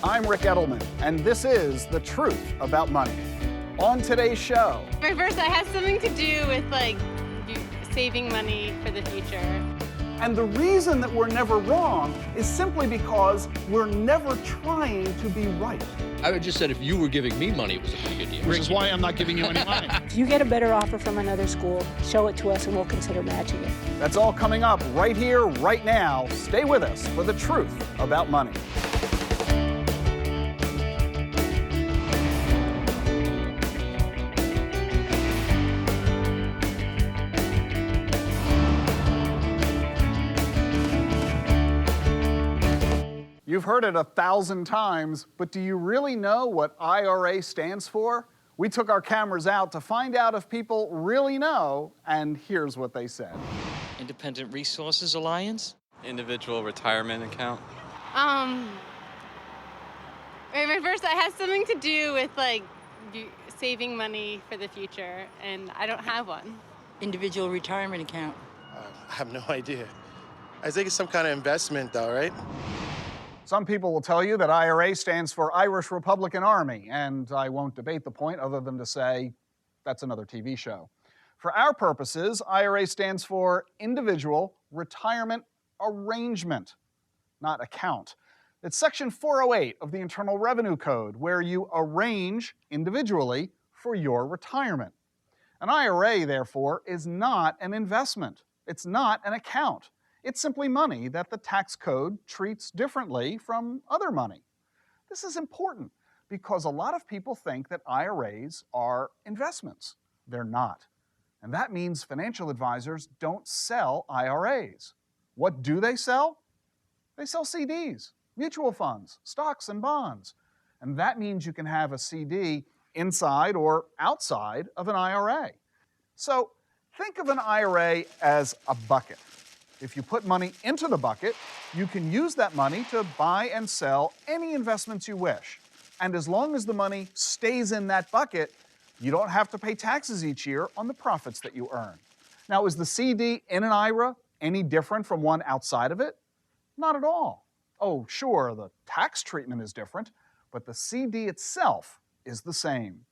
I'm Ric Edelman, and this is The Truth About Money. On today's show... Reverse, that has something to do with, you saving money for the future. And the reason that we're never wrong is simply because we're never trying to be right. I would just said if you were giving me money, it was a pretty good deal. Which is why I'm not giving you any money. If you get a better offer from another school, show it to us and we'll consider matching it. That's all coming up right here, right now. Stay with us for The Truth About Money. You've heard it 1,000 times, but do you really know what IRA stands for? We took our cameras out to find out if people really know, and here's what they said. Independent Resources Alliance? Individual retirement account. Reverse, that has something to do with, saving money for the future, and I don't have one. Individual retirement account. I have no idea. I think it's some kind of investment, though, right? Some people will tell you that IRA stands for Irish Republican Army, and I won't debate the point other than to say that's another TV show. For our purposes, IRA stands for Individual Retirement Arrangement, not account. It's Section 408 of the Internal Revenue Code, where you arrange individually for your retirement. An IRA, therefore, is not an investment. It's not an account. It's simply money that the tax code treats differently from other money. This is important because a lot of people think that IRAs are investments. They're not. And that means financial advisors don't sell IRAs. What do they sell? They sell CDs, mutual funds, stocks, and bonds. And that means you can have a CD inside or outside of an IRA. So think of an IRA as a bucket. If you put money into the bucket, you can use that money to buy and sell any investments you wish. And as long as the money stays in that bucket, you don't have to pay taxes each year on the profits that you earn. Now, is the CD in an IRA any different from one outside of it? Not at all. Oh, sure, the tax treatment is different, but the CD itself is the same.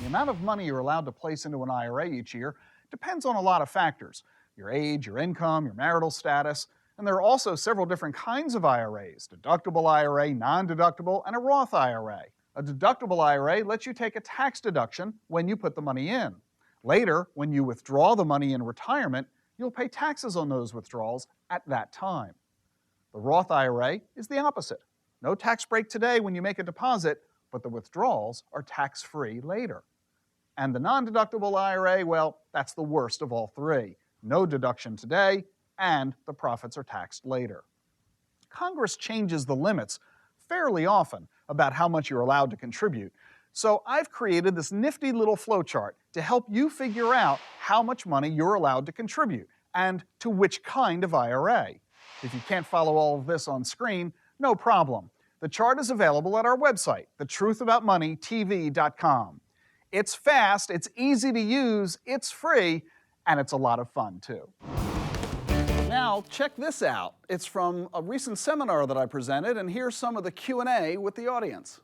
The amount of money you're allowed to place into an IRA each year depends on a lot of factors. Your age, your income, your marital status, and there are also several different kinds of IRAs: deductible IRA, non-deductible, and a Roth IRA. A deductible IRA lets you take a tax deduction when you put the money in. Later, when you withdraw the money in retirement, you'll pay taxes on those withdrawals at that time. The Roth IRA is the opposite. No tax break today when you make a deposit, but the withdrawals are tax-free later. And the non-deductible IRA, well, that's the worst of all three. No deduction today, and the profits are taxed later. Congress changes the limits fairly often about how much you're allowed to contribute. So I've created this nifty little flowchart to help you figure out how much money you're allowed to contribute and to which kind of IRA. If you can't follow all of this on screen, no problem. The chart is available at our website, thetruthaboutmoneytv.com. It's fast, it's easy to use, it's free, and it's a lot of fun, too. Now, check this out. It's from a recent seminar that I presented, and here's some of the Q&A with the audience.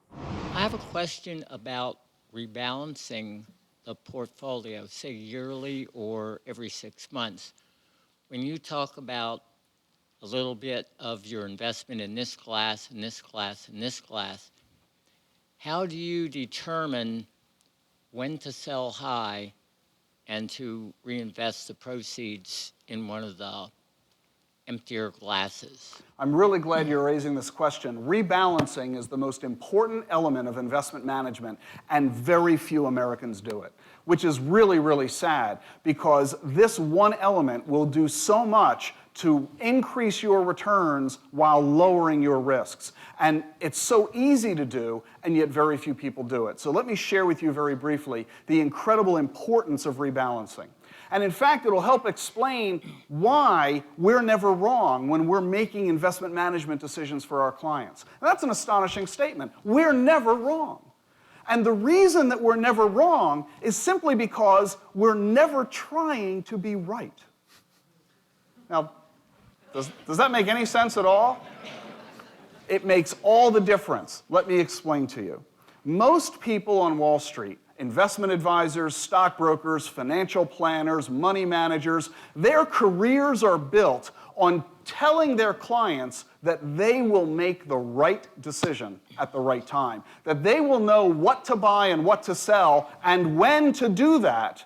I have a question about rebalancing the portfolio, say yearly or every 6 months. When you talk about a little bit of your investment in this class, and this class, and this class, how do you determine when to sell high and to reinvest the proceeds in one of the emptier glasses? I'm really glad you're raising this question. Rebalancing is the most important element of investment management, and very few Americans do it, which is really, really sad, because this one element will do so much to increase your returns while lowering your risks. And it's so easy to do, and yet very few people do it. So let me share with you very briefly the incredible importance of rebalancing. And in fact, it'll help explain why we're never wrong when we're making investment management decisions for our clients. And that's an astonishing statement. We're never wrong. And the reason that we're never wrong is simply because we're never trying to be right. Now, does that make any sense at all? It makes all the difference. Let me explain to you. Most people on Wall Street, investment advisors, stockbrokers, financial planners, money managers, their careers are built on telling their clients that they will make the right decision at the right time, that they will know what to buy and what to sell and when to do that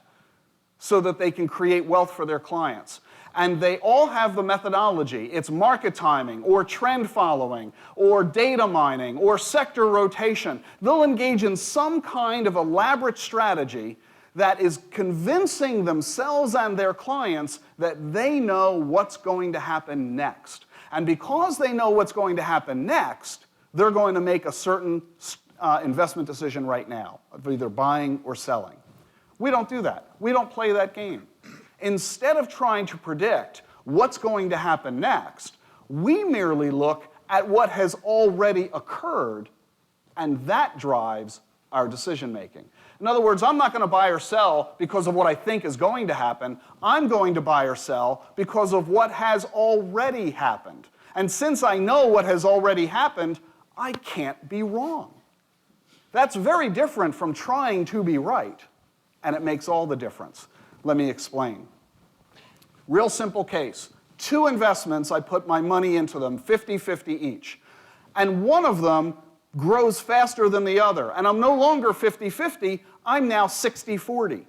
so that they can create wealth for their clients. And they all have the methodology. It's market timing, or trend following, or data mining, or sector rotation. They'll engage in some kind of elaborate strategy that is convincing themselves and their clients that they know what's going to happen next. And because they know what's going to happen next, they're going to make a certain investment decision right now, of either buying or selling. We don't do that. We don't play that game. Instead of trying to predict what's going to happen next, we merely look at what has already occurred, and that drives our decision making. In other words, I'm not going to buy or sell because of what I think is going to happen. I'm going to buy or sell because of what has already happened. And since I know what has already happened, I can't be wrong. That's very different from trying to be right, and it makes all the difference. Let me explain. Real simple case. 2 investments, I put my money into them, 50-50 each. And one of them grows faster than the other. And I'm no longer 50-50, I'm now 60-40.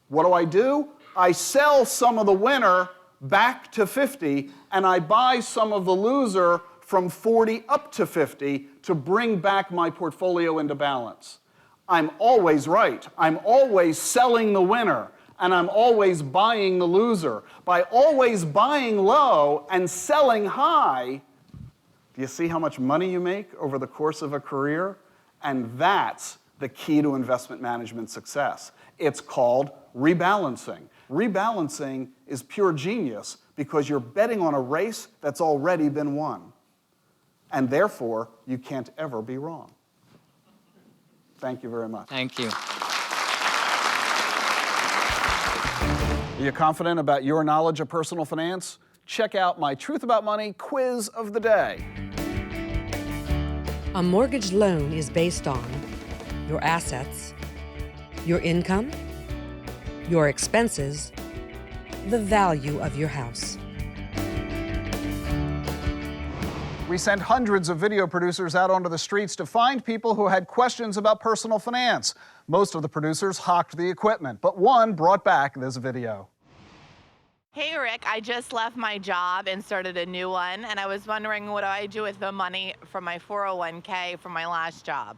What do? I sell some of the winner back to 50, and I buy some of the loser from 40 up to 50 to bring back my portfolio into balance. I'm always right. I'm always selling the winner, and I'm always buying the loser. By always buying low and selling high, do you see how much money you make over the course of a career? And that's the key to investment management success. It's called rebalancing. Rebalancing is pure genius because you're betting on a race that's already been won. And therefore, you can't ever be wrong. Thank you very much. Thank you. Are you confident about your knowledge of personal finance? Check out my Truth About Money quiz of the day. A mortgage loan is based on your assets, your income, your expenses, the value of your house. We sent hundreds of video producers out onto the streets to find people who had questions about personal finance. Most of the producers hawked the equipment, but one brought back this video. Hey Rick, I just left my job and started a new one, and I was wondering what do I do with the money from my 401k from my last job?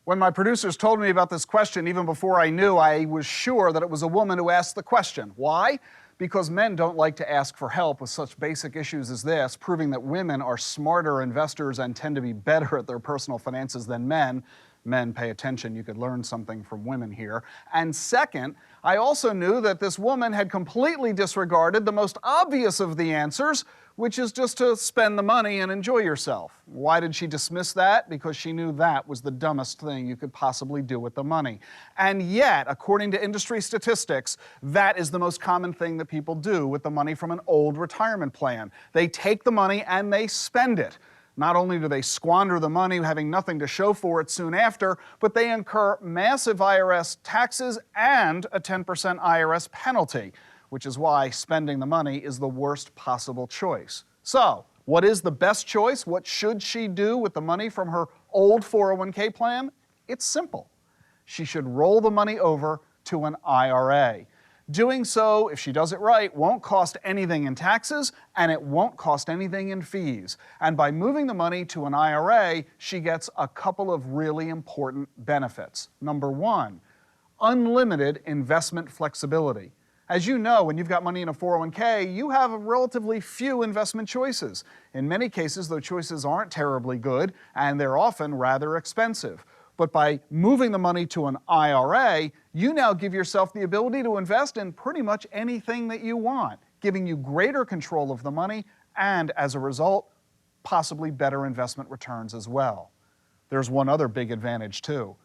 When my producers told me about this question, even before I knew, I was sure that it was a woman who asked the question. Why? Because men don't like to ask for help with such basic issues as this, proving that women are smarter investors and tend to be better at their personal finances than men. Men, pay attention, you could learn something from women here. And second, I also knew that this woman had completely disregarded the most obvious of the answers, which is just to spend the money and enjoy yourself. Why did she dismiss that? Because she knew that was the dumbest thing you could possibly do with the money. And yet, according to industry statistics, that is the most common thing that people do with the money from an old retirement plan. They take the money and they spend it. Not only do they squander the money having nothing to show for it soon after, but they incur massive IRS taxes and a 10% IRS penalty, which is why spending the money is the worst possible choice. So, what is the best choice? What should she do with the money from her old 401k plan? It's simple. She should roll the money over to an IRA. Doing so, if she does it right, won't cost anything in taxes, and it won't cost anything in fees. And by moving the money to an IRA, she gets a couple of really important benefits. Number one, unlimited investment flexibility. As you know, when you've got money in a 401k, you have relatively few investment choices. In many cases, those choices aren't terribly good, and they're often rather expensive. But by moving the money to an IRA, you now give yourself the ability to invest in pretty much anything that you want, giving you greater control of the money and, as a result, possibly better investment returns as well. There's one other big advantage, too.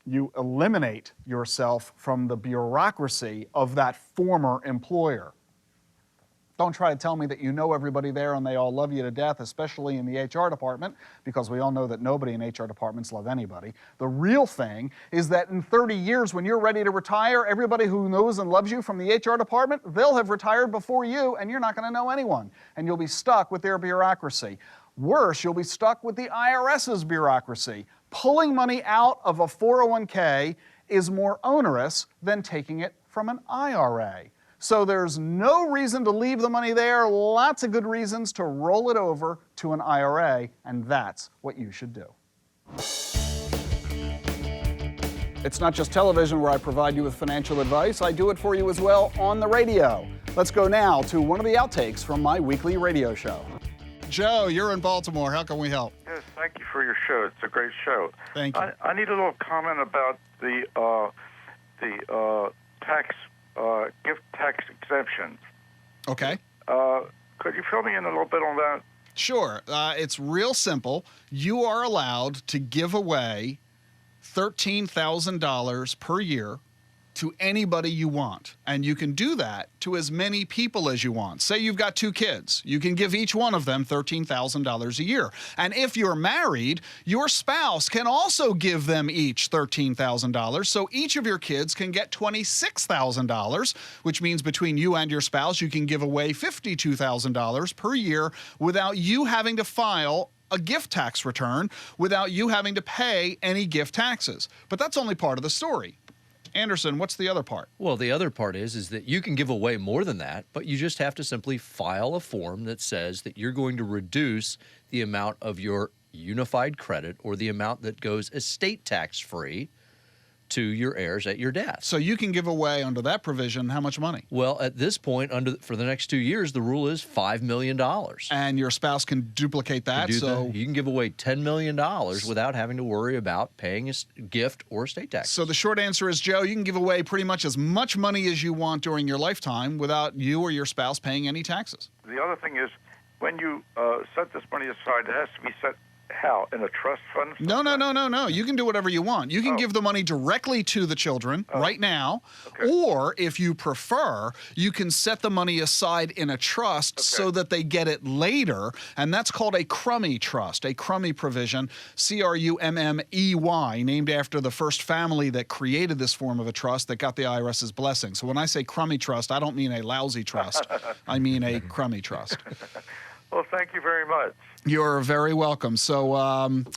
You eliminate yourself from the bureaucracy of that former employer. Don't try to tell me that you know everybody there and they all love you to death, especially in the HR department, because we all know that nobody in HR departments love anybody. The real thing is that in 30 years, when you're ready to retire, everybody who knows and loves you from the HR department, they'll have retired before you, and you're not going to know anyone. And you'll be stuck with their bureaucracy. Worse, you'll be stuck with the IRS's bureaucracy. Pulling money out of a 401k is more onerous than taking it from an IRA. So there's no reason to leave the money there, lots of good reasons to roll it over to an IRA, and that's what you should do. It's not just television where I provide you with financial advice, I do it for you as well on the radio. Let's go now to one of the outtakes from my weekly radio show. Joe, you're in Baltimore. How can we help? Yes, thank you for your show. It's a great show. Thank you. I need a little comment about the gift tax exemptions. Okay. Could you fill me in a little bit on that? Sure. It's real simple. You are allowed to give away $13,000 per year to anybody you want. And you can do that to as many people as you want. Say you've got 2 kids. You can give each one of them $13,000 a year. And if you're married, your spouse can also give them each $13,000. So each of your kids can get $26,000, which means between you and your spouse, you can give away $52,000 per year without you having to file a gift tax return, without you having to pay any gift taxes. But that's only part of the story. Anderson, what's the other part? Well, the other part is that you can give away more than that, but you just have to simply file a form that says that you're going to reduce the amount of your unified credit or the amount that goes estate tax-free to your heirs at your death. So you can give away under that provision how much money? Well, at this point, for the next 2 years, the rule is $5 million. And your spouse can duplicate that, so you can give away $10 million without having to worry about paying a gift or estate tax. So the short answer is, Joe, you can give away pretty much as much money as you want during your lifetime without you or your spouse paying any taxes. The other thing is, when you set this money aside, it has to be set how? In a trust fund? No. You can do whatever you want. You can give the money directly to the children right now, or if you prefer, you can set the money aside in a trust so that they get it later, and that's called a crummy trust, a crummy provision, C-R-U-M-M-E-Y, named after the first family that created this form of a trust that got the IRS's blessing. So when I say crummy trust, I don't mean a lousy trust. I mean a crummy trust. Well, thank you very much. You're very welcome. So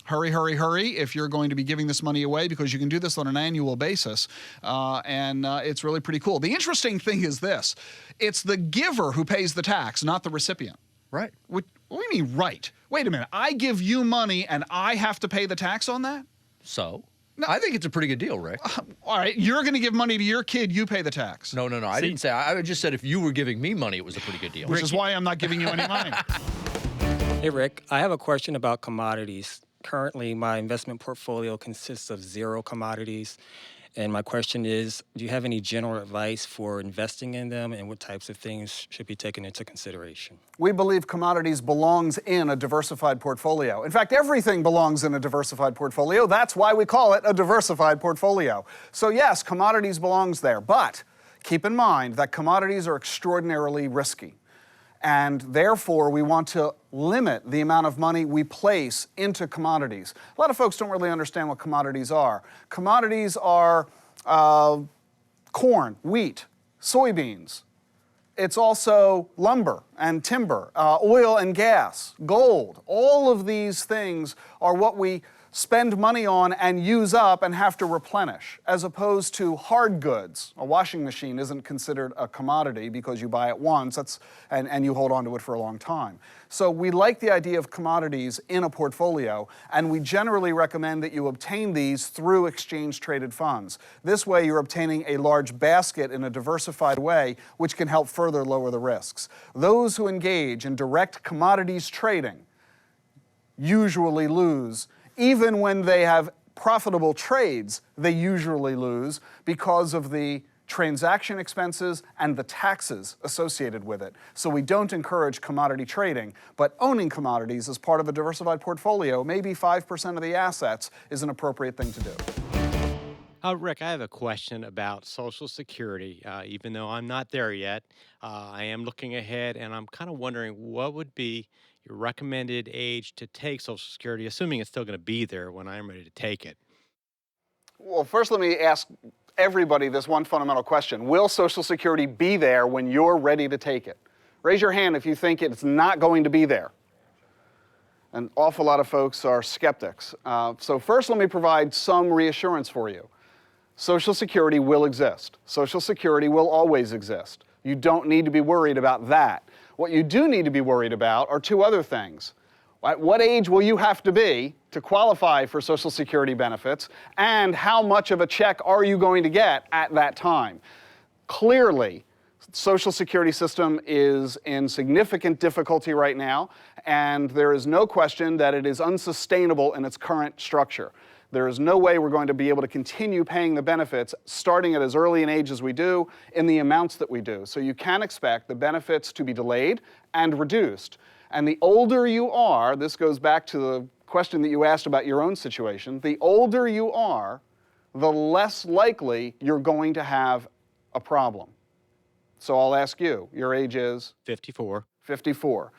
hurry if you're going to be giving this money away, because you can do this on an annual basis, and it's really pretty cool. The interesting thing is this. It's the giver who pays the tax, not the recipient. Right. What do you mean, right? Wait a minute. I give you money and I have to pay the tax on that? So? No. I think it's a pretty good deal, Rick. All right, you're going to give money to your kid, you pay the tax. No. I didn't say. I just said if you were giving me money, it was a pretty good deal. Which is why I'm not giving you any money. Hey, Rick, I have a question about commodities. Currently, my investment portfolio consists of 0 commodities. And my question is, do you have any general advice for investing in them, and what types of things should be taken into consideration? We believe commodities belongs in a diversified portfolio. In fact, everything belongs in a diversified portfolio. That's why we call it a diversified portfolio. So yes, commodities belongs there, but keep in mind that commodities are extraordinarily risky. And therefore, we want to limit the amount of money we place into commodities. A lot of folks don't really understand what commodities are. Commodities are corn, wheat, soybeans. It's also lumber and timber, oil and gas, gold. All of these things are what we spend money on and use up and have to replenish, as opposed to hard goods. A washing machine isn't considered a commodity because you buy it once and you hold on to it for a long time. So we like the idea of commodities in a portfolio, and we generally recommend that you obtain these through exchange-traded funds. This way you're obtaining a large basket in a diversified way, which can help further lower the risks. Those who engage in direct commodities trading usually lose. Even when they have profitable trades, they usually lose because of the transaction expenses and the taxes associated with it. So we don't encourage commodity trading, but owning commodities as part of a diversified portfolio, maybe 5% of the assets, is an appropriate thing to do. Rick, I have a question about Social Security. Even though I'm not there yet, I am looking ahead, and I'm kind of wondering what would be your recommended age to take Social Security, assuming it's still going to be there when I'm ready to take it. Well, first let me ask everybody this one fundamental question. Will Social Security be there when you're ready to take it? Raise your hand if you think it's not going to be there. An awful lot of folks are skeptics. So first let me provide some reassurance for you. Social Security will exist. Social Security will always exist. You don't need to be worried about that. What you do need to be worried about are two other things. At what age will you have to be to qualify for Social Security benefits, and how much of a check are you going to get at that time? Clearly, the Social Security system is in significant difficulty right now, and there is no question that it is unsustainable in its current structure. There is no way we're going to be able to continue paying the benefits starting at as early an age as we do in the amounts that we do. So you can expect the benefits to be delayed and reduced. And the older you are, this goes back to the question that you asked about your own situation, the older you are, the less likely you're going to have a problem. So I'll ask you, your age is? 54. 54.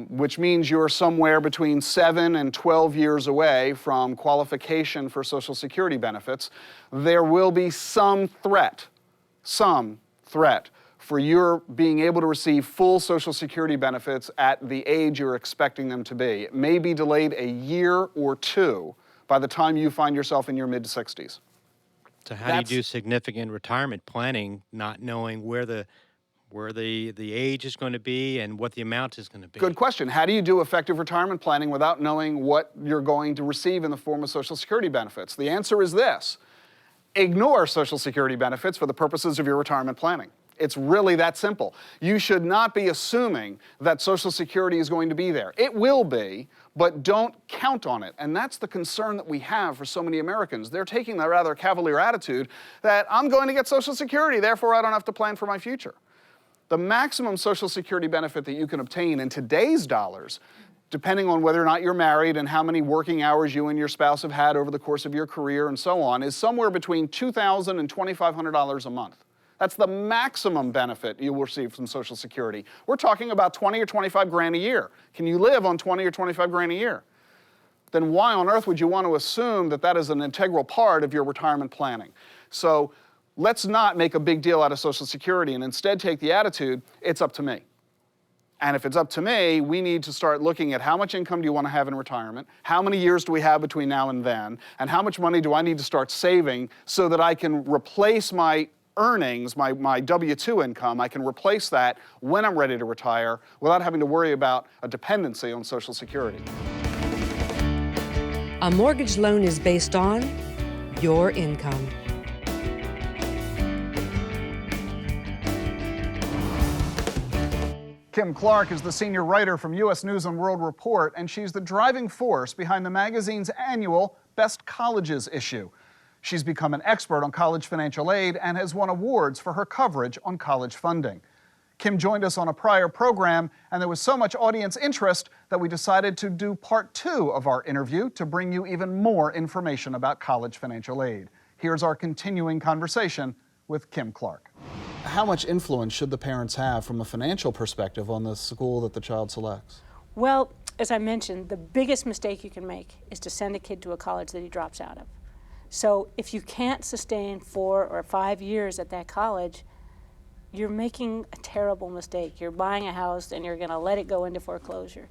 Which means you're somewhere between 7 and 12 years away from qualification for Social Security benefits. There will be some threat for your being able to receive full Social Security benefits at the age you're expecting them to be. It may be delayed a year or two by the time you find yourself in your mid-60s. So how do you do significant retirement planning, not knowing where the age is going to be and what the amount is going to be? Good question. How do you do effective retirement planning without knowing what you're going to receive in the form of Social Security benefits? The answer is this. Ignore Social Security benefits for the purposes of your retirement planning. It's really that simple. You should not be assuming that Social Security is going to be there. It will be, but don't count on it. And that's the concern that we have for so many Americans. They're taking the rather cavalier attitude that I'm going to get Social Security, therefore I don't have to plan for my future. The maximum Social Security benefit that you can obtain in today's dollars, depending on whether or not you're married and how many working hours you and your spouse have had over the course of your career and so on, is somewhere between $2,000 and $2,500 a month. That's the maximum benefit you will receive from Social Security. We're talking about 20 or 25 grand a year. Can you live on 20 or 25 grand a year? Then why on earth would you want to assume that that is an integral part of your retirement planning? So let's not make a big deal out of Social Security and instead take the attitude, it's up to me. And if it's up to me, we need to start looking at how much income do you want to have in retirement, how many years do we have between now and then, and how much money do I need to start saving so that I can replace my earnings, my W-2 income, I can replace that when I'm ready to retire without having to worry about a dependency on Social Security. A mortgage loan is based on your income. Kim Clark is the senior writer from U.S. News and World Report, and she's the driving force behind the magazine's annual Best Colleges issue. She's become an expert on college financial aid and has won awards for her coverage on college funding. Kim joined us on a prior program, and there was so much audience interest that we decided to do part 2 of our interview to bring you even more information about college financial aid. Here's our continuing conversation with Kim Clark. How much influence should the parents have from a financial perspective on the school that the child selects? Well, as I mentioned, the biggest mistake you can make is to send a kid to a college that he drops out of. So if you can't sustain 4 or 5 years at that college, you're making a terrible mistake. You're buying a house and you're going to let it go into foreclosure.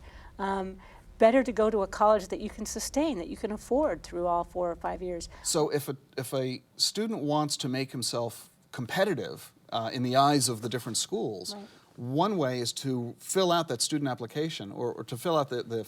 Better to go to a college that you can sustain, that you can afford through all 4 or 5 years. So if a student wants to make himself competitive in the eyes of the different schools, right, one way is to fill out that student application or to fill out the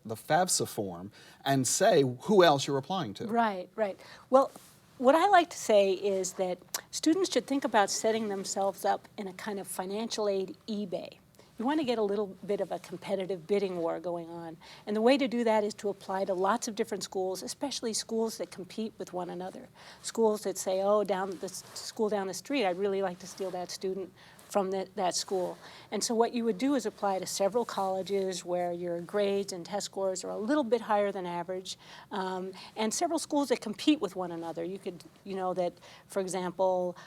FAFSA form and say who else you're applying to. Right, right. Well, what I like to say is that students should think about setting themselves up in a kind of financial aid eBay. You want to get a little bit of a competitive bidding war going on. And the way to do that is to apply to lots of different schools, especially schools that compete with one another. Schools that say, oh, down the school down the street, I'd really like to steal that student from that school. And so what you would do is apply to several colleges where your grades and test scores are a little bit higher than average, and several schools that compete with one another. You could, that, for example,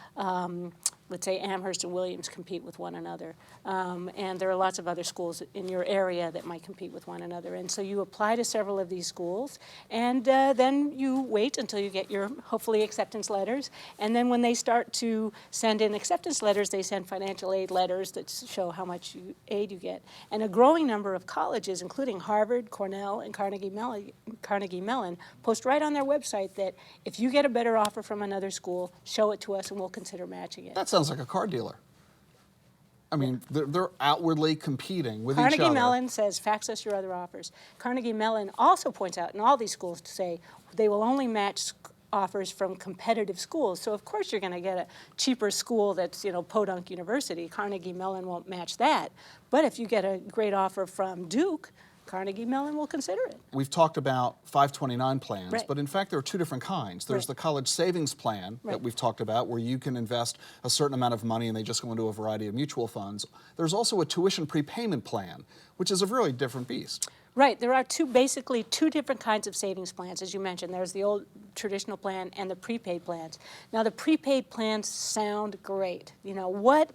let's say Amherst and Williams compete with one another. And there are lots of other schools in your area that might compete with one another. And so you apply to several of these schools, and then you wait until you get your, hopefully, acceptance letters. And then when they start to send in acceptance letters, they send financial aid letters that show how much aid you get. And a growing number of colleges, including Harvard, Cornell, and Carnegie Mellon, post right on their website that if you get a better offer from another school, show it to us and we'll consider matching it. That sounds like a car dealer. I mean, they're outwardly competing with each other. Carnegie Mellon says, fax us your other offers. Carnegie Mellon also points out in all these schools to say they will only match offers from competitive schools. So of course you're going to get a cheaper school that's, Podunk University. Carnegie Mellon won't match that. But if you get a great offer from Duke, Carnegie Mellon will consider it. We've talked about 529 plans, Right. but in fact there are two different kinds. There's Right. the college savings plan Right. that we've talked about, where you can invest a certain amount of money and they just go into a variety of mutual funds. There's also a tuition prepayment plan, which is a really different beast. Right, there are basically two different kinds of savings plans, as you mentioned. There's the old traditional plan and the prepaid plans. Now, the prepaid plans sound great. What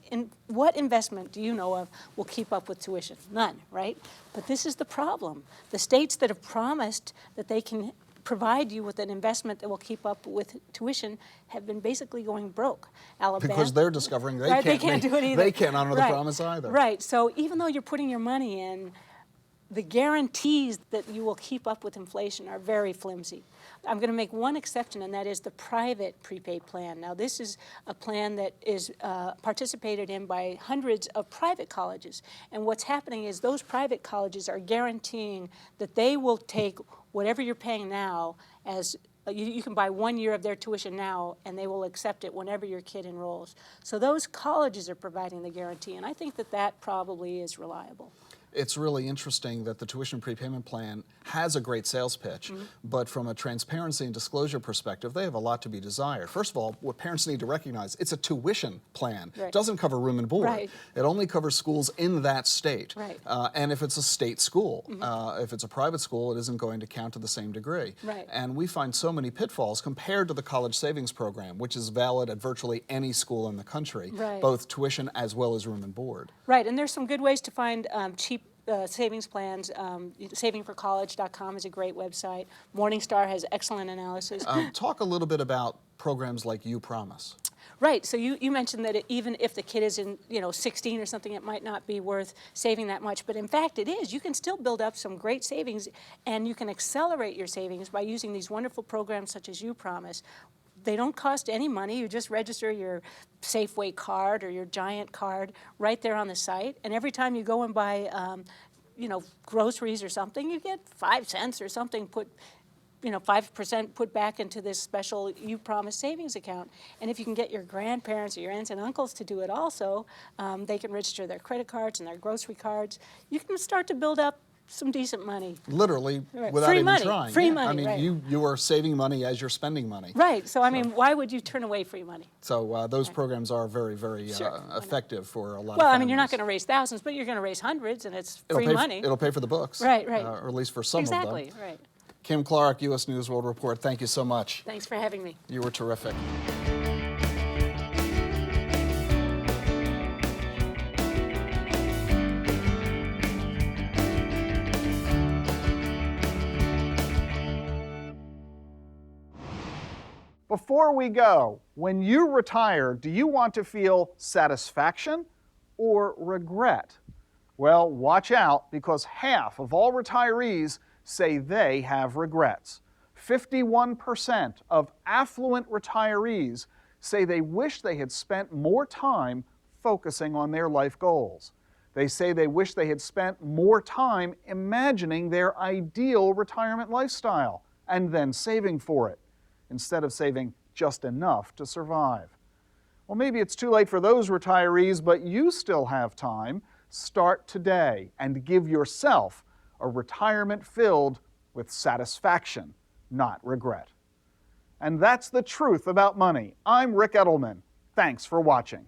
investment do you know of will keep up with tuition? None, right? But this is the problem. The states that have promised that they can provide you with an investment that will keep up with tuition have been basically going broke. Alabama, Because they're discovering they right, can't do it either. They can't honor the Right, promise either. Right, so even though you're putting your money in, the guarantees that you will keep up with inflation are very flimsy. I'm going to make one exception, and that is the private prepaid plan. Now, this is a plan that is participated in by hundreds of private colleges. And what's happening is those private colleges are guaranteeing that they will take whatever you're paying now as you can buy 1 year of their tuition now, and they will accept it whenever your kid enrolls. So those colleges are providing the guarantee, and I think that probably is reliable. It's really interesting that the tuition prepayment plan has a great sales pitch, but from a transparency and disclosure perspective, they have a lot to be desired. First of all, what parents need to recognize, it's a tuition plan. Right. It doesn't cover room and board. Right. It only covers schools in that state. Right. And if it's a state school, if it's a private school, it isn't going to count to the same degree. Right. And we find so many pitfalls compared to the college savings program, which is valid at virtually any school in the country, Right. both tuition as well as room and board. Right, and there's some good ways to find cheap savings plans. Savingforcollege.com is a great website. Morningstar has excellent analysis. Talk a little bit about programs like You Promise. Right, so you mentioned that even if the kid is in 16 or something, it might not be worth saving that much, but in fact it is. You can still build up some great savings, and you can accelerate your savings by using these wonderful programs such as You Promise. They don't cost any money. You just register your Safeway card or your Giant card right there on the site. And every time you go and buy, groceries or something, you get 5 cents or something 5% put back into this special You Promise savings account. And if you can get your grandparents or your aunts and uncles to do it also, they can register their credit cards and their grocery cards. You can start to build up some decent money. Literally, Right. without Free even money. trying. Free Yeah. money, I mean, right. you are saving money as you're spending money. Right, so I mean, why would you turn away free money? So those programs are very, very Sure. effective for a lot of Well, I families. mean, you're not going to raise thousands, but you're going to raise hundreds, and it's free It'll pay money. It'll pay for the books. Right. Or at least for some of them. Exactly, right. Kim Clark, U.S. News World Report, thank you so much. Thanks for having me. You were terrific. Before we go, when you retire, do you want to feel satisfaction or regret? Well, watch out, because half of all retirees say they have regrets. 51% of affluent retirees say they wish they had spent more time focusing on their life goals. They say they wish they had spent more time imagining their ideal retirement lifestyle and then saving for it, instead of saving just enough to survive. Well, maybe it's too late for those retirees, but you still have time. Start today and give yourself a retirement filled with satisfaction, not regret. And that's the truth about money. I'm Ric Edelman. Thanks for watching.